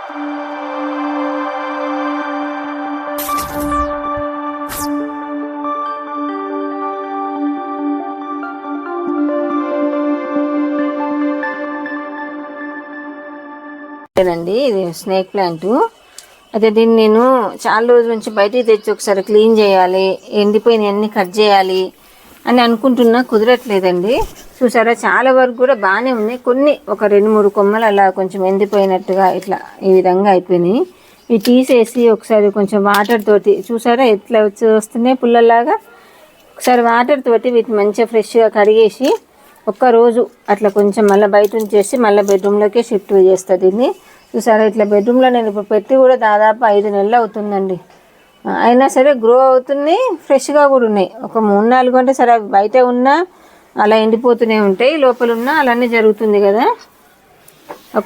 అండి ఇది snake plant. అయితే దీన్ని నేను చాలా రోజుల నుంచి బయటికి తెచ్చి ఒకసారి క్లీన్ చేయాలి, ఎండిపోయిన అన్ని కట్ చేయాలి అని అనుకుంటున్నా, కుదరట్లేదండి. చూసారా చాలా వరకు కూడా బాగానే ఉన్నాయి, కొన్ని ఒక 2-3 కొమ్మలు అలా కొంచెం ఎండిపోయినట్టుగా ఇట్లా ఈ విధంగా అయిపోయినాయి. ఇవి తీసేసి ఒకసారి కొంచెం వాటర్ తోటి, చూసారా ఎట్లా వస్తున్నాయి పుల్లలాగా, ఒకసారి వాటర్ తోటి వీటిని మంచిగా ఫ్రెష్గా కడిగేసి ఒక్కరోజు అట్లా కొంచెం మళ్ళీ బయట ఉంచేసి మళ్ళీ బెడ్రూమ్లోకే షిఫ్ట్ చేస్తుంది దీన్ని. చూసారా ఇట్లా బెడ్రూమ్లో నేను ఇప్పుడు పెట్టి కూడా దాదాపు 5 నెలలు అవుతుందండి. అయినా సరే గ్రో అవుతున్నాయి, ఫ్రెష్గా కూడా ఉన్నాయి. ఒక 3-4 గంటలు సరే బయట ఉన్నా అలా ఎండిపోతూనే ఉంటాయి, లోపల ఉన్నా అలానే జరుగుతుంది కదా.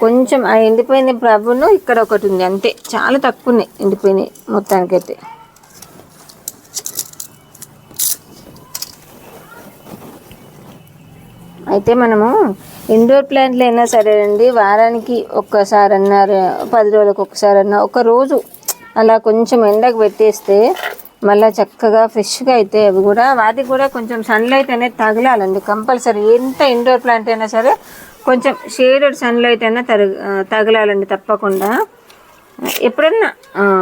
కొంచెం ఆ ఎండిపోయిన ప్రభును ఇక్కడ ఒకటి ఉంది అంతే, చాలా తక్కువ ఉన్నాయి ఎండిపోయినాయి మొత్తానికైతే. అయితే మనము ఇండోర్ ప్లాంట్లు అయినా సరే అండి, వారానికి ఒక్కసారన్నా 10 రోజులకు ఒకసారన్నా ఒక రోజు అలా కొంచెం ఎండకు పెట్టేస్తే మళ్ళీ చక్కగా ఫ్రెష్గా అయితే అవి కూడా, వాటికి కూడా కొంచెం సన్లైట్ అనేది తగలాలండి కంపల్సరీ. ఎంత ఇండోర్ ప్లాంట్ అయినా సరే కొంచెం షేడెడ్ సన్లైట్ అయినా తగలాలండి తప్పకుండా. ఎప్పుడన్నా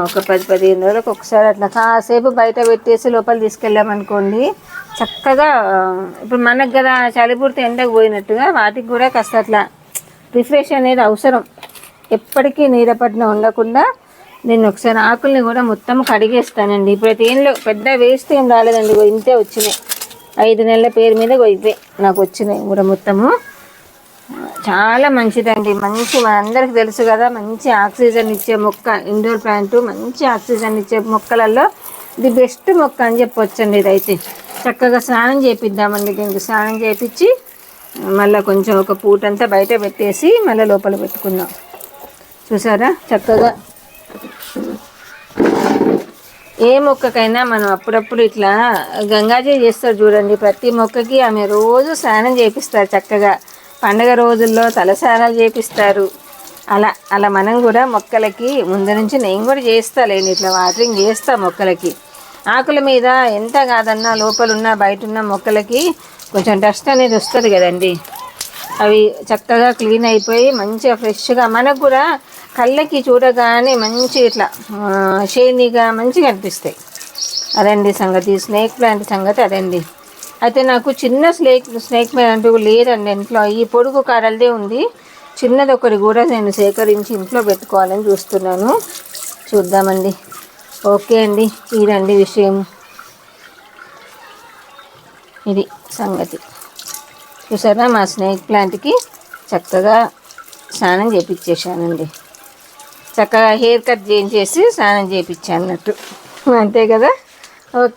ఒక 10-15 రోజులకు ఒకసారి అట్లా కాసేపు బయట పెట్టేసి లోపల తీసుకెళ్ళామనుకోండి, చక్కగా ఇప్పుడు మనకు కదా చలి పుడితే ఎండకు పోయినట్టుగా వాటికి కూడా కాస్త అట్లా రిఫ్రెష్ అనేది అవసరం. ఎప్పటికీ నీరపట్న ఉండకుండా నేను ఒకసారి ఆకుల్ని కూడా మొత్తం కడిగేస్తానండి. ఇప్పుడైతే ఏం పెద్ద వేస్ట్ ఏం రాలేదండి, ఇంతే వచ్చినాయి. 5 నెలల పేరు మీద ఇవే నాకు వచ్చినాయి కూడా మొత్తము. చాలా మంచిదండి, మంచి మనందరికి తెలుసు కదా, మంచి ఆక్సిజన్ ఇచ్చే మొక్క ఇండోర్ ప్లాంట్. మంచి ఆక్సిజన్ ఇచ్చే మొక్కలలో ది బెస్ట్ మొక్క అని చెప్పొచ్చండి. ఇదైతే చక్కగా స్నానం చేపిద్దామండి, దీనికి స్నానం చేపించి మళ్ళీ కొంచెం ఒక పూటంతా బయట పెట్టేసి మళ్ళీ లోపల పెట్టుకుందాం. చూసారా చక్కగా ఏ మొక్కకైనా మనం అప్పుడప్పుడు ఇట్లా గంగాజీ చేస్తారు చూడండి, ప్రతి మొక్కకి ఆమె రోజు స్నానం చేపిస్తారు చక్కగా. పండగ రోజుల్లో తలస్నానాలు చేపిస్తారు. అలా మనం కూడా మొక్కలకి ముందు నుంచి నేను కూడా చేస్తాలేండి, ఇట్లా వాటరింగ్ చేస్తా మొక్కలకి. ఆకుల మీద ఎంత కాదన్నా లోపల ఉన్న బయట ఉన్న మొక్కలకి కొంచెం డస్ట్ అనేది వస్తుంది కదండి, అవి చక్కగా క్లీన్ అయిపోయి మంచిగా ఫ్రెష్గా మనకు కూడా కళ్ళకి చూడగానే మంచి ఇట్లా షైనీగా మంచిగా అనిపిస్తాయి. అదండి సంగతి, స్నేక్ ప్లాంట్ సంగతి అదండి. అయితే నాకు చిన్న స్నేక్ ప్లాంట్ లేదండి ఇంట్లో, ఈ పొడుగు కాడలదే ఉంది. చిన్నది ఒకటి కూడా నేను సేకరించి ఇంట్లో పెట్టుకోవాలని చూస్తున్నాను. చూద్దామండి. ఓకే అండి, ఇదండి విషయం, ఇది సంగతి. చూసారా మా స్నేక్ ప్లాంట్కి చక్కగా స్నానం చేయించేసానండి, చక్కగా హెయిర్ కట్ చేయించేసి స్నానం చేయించాను అన్నట్టు, అంతే కదా. ఓకే.